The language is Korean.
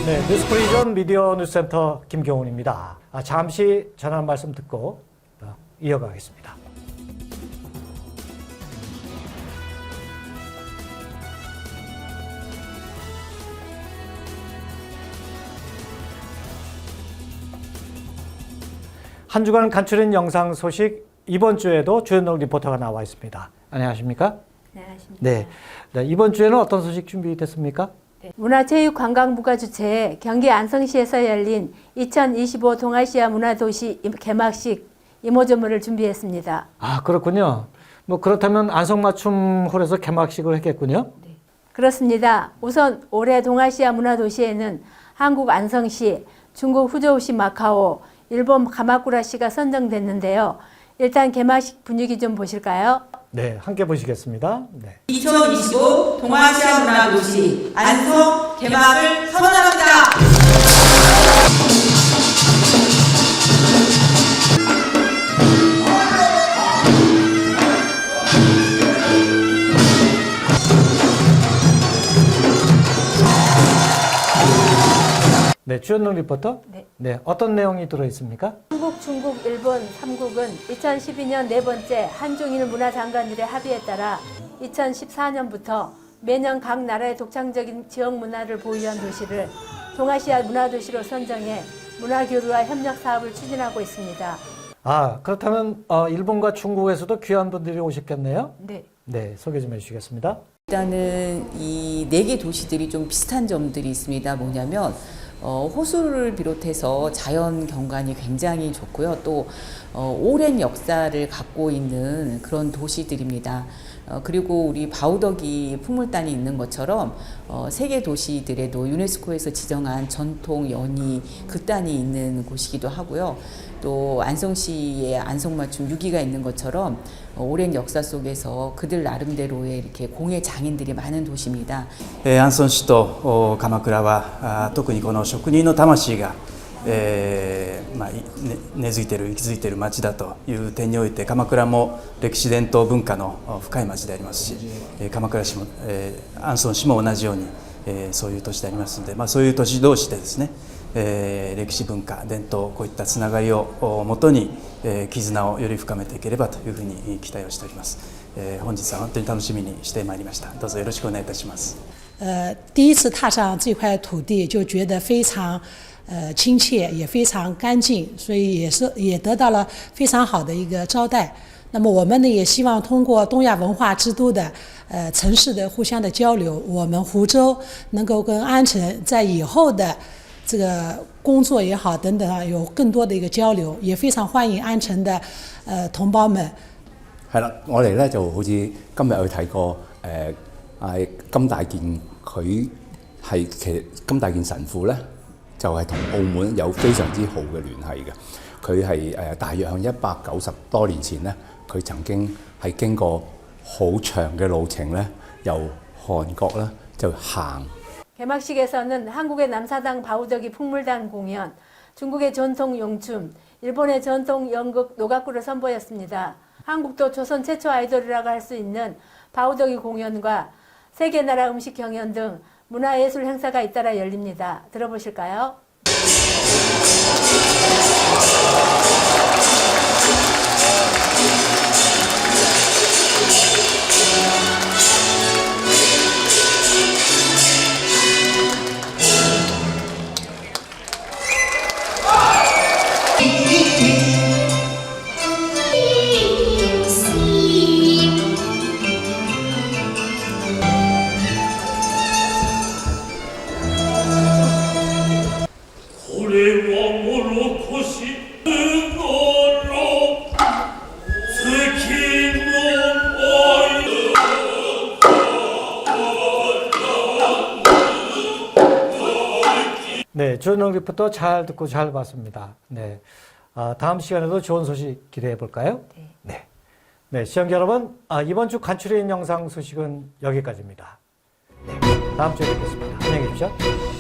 네, 뉴스프리전 미디어 뉴스센터 김경훈입니다. 잠시 전한 말씀 듣고 이어가겠습니다. 한 주간 간추린 영상 소식, 이번 주에도 주현동 리포터가 나와 있습니다. 안녕하십니까? 네, 안녕하십니까? 네, 이번 주에는 어떤 소식 준비됐습니까? 네. 문화체육관광부가 주최해 경기 안성시에서 열린 2025 동아시아 문화도시 개막식 이모저모를 준비했습니다. 아, 그렇군요. 그렇다면 안성맞춤홀에서 개막식을 했겠군요. 네. 그렇습니다. 우선 올해 동아시아 문화도시에는 한국 안성시, 중국 후저우시 마카오, 일본 가마쿠라시가 선정됐는데요. 일단 개막식 분위기 좀 보실까요? 네, 함께 보시겠습니다. 네. 2025 동아시아 문화도시 안성 개막을 선언합니다. 네, 주현동 리포터. 네, 어떤 내용이 들어있습니까? 한국, 중국, 일본 3국은 2012년 네 번째 한중일 문화장관들의 합의에 따라 2014년부터 매년 각 나라의 독창적인 지역 문화를 보유한 도시를 동아시아 문화도시로 선정해 문화교류와 협력 사업을 추진하고 있습니다. 아, 그렇다면 일본과 중국에서도 귀한 분들이 오셨겠네요? 네. 네, 소개 좀 해주시겠습니다. 일단은 이 네 개 도시들이 좀 비슷한 점들이 있습니다. 뭐냐면 호수를 비롯해서 자연 경관이 굉장히 좋고요. 또 오랜 역사를 갖고 있는 그런 도시들입니다. 그리고 우리 바우더기 풍물단이 있는 것처럼 세계 도시들에도 유네스코에서 지정한 전통 연희 극단이 있는 곳이기도 하고요. 또 안성시에 안성맞춤 6기가 있는 것처럼 오랜 역사 속에서 그들 나름대로의 이렇게 공예 장인들이 많은 도시입니다. 安村市と鎌倉は特にこの職人の魂が、根付いている息づいている町だという点において鎌倉も歴史伝統文化の深い町でありますし、鎌倉市も、安村市も同じように、そういう都市でありますので、そういう都市同士でですね、歴史文化伝統こういったつながりをもとに、絆をより深めていければというふうに期待をしております。本日は本当に楽しみにしてまいりました。どうぞよろしくお願いいたします。第一次踏上这块土地，就觉得非常亲切，也非常干净，所以也得到了非常好的一个招待。那么我们呢，也希望通过东亚文化之都的城市的互相的交流，我们湖州能够跟安城在以後的這個工作也好等等啊，有更多的一個交流，也非常歡迎安城的同胞們。係啦，我哋咧就好似今日去睇過金大健，佢係其實金大健神父咧就係同澳門有非常之好嘅聯繫嘅。佢係大約向190多年前咧，佢曾經係經過好長嘅路程咧，由韓國咧就行。 개막식에서는 한국의 남사당 바우더기 풍물단 공연, 중국의 전통 용춤, 일본의 전통 연극 노가쿠를 선보였습니다. 한국도 조선 최초 아이돌이라고 할 수 있는 바우더기 공연과 세계 나라 음식 경연 등 문화예술 행사가 잇따라 열립니다. 들어보실까요? 네, 주현동 리포터 잘 듣고 잘 봤습니다. 네, 다음 시간에도 좋은 소식 기대해 볼까요? 네, 시청자 여러분, 이번 주 간추린 영상 소식은 여기까지입니다. 네, 다음 주에 뵙겠습니다. 안녕히 계십시오.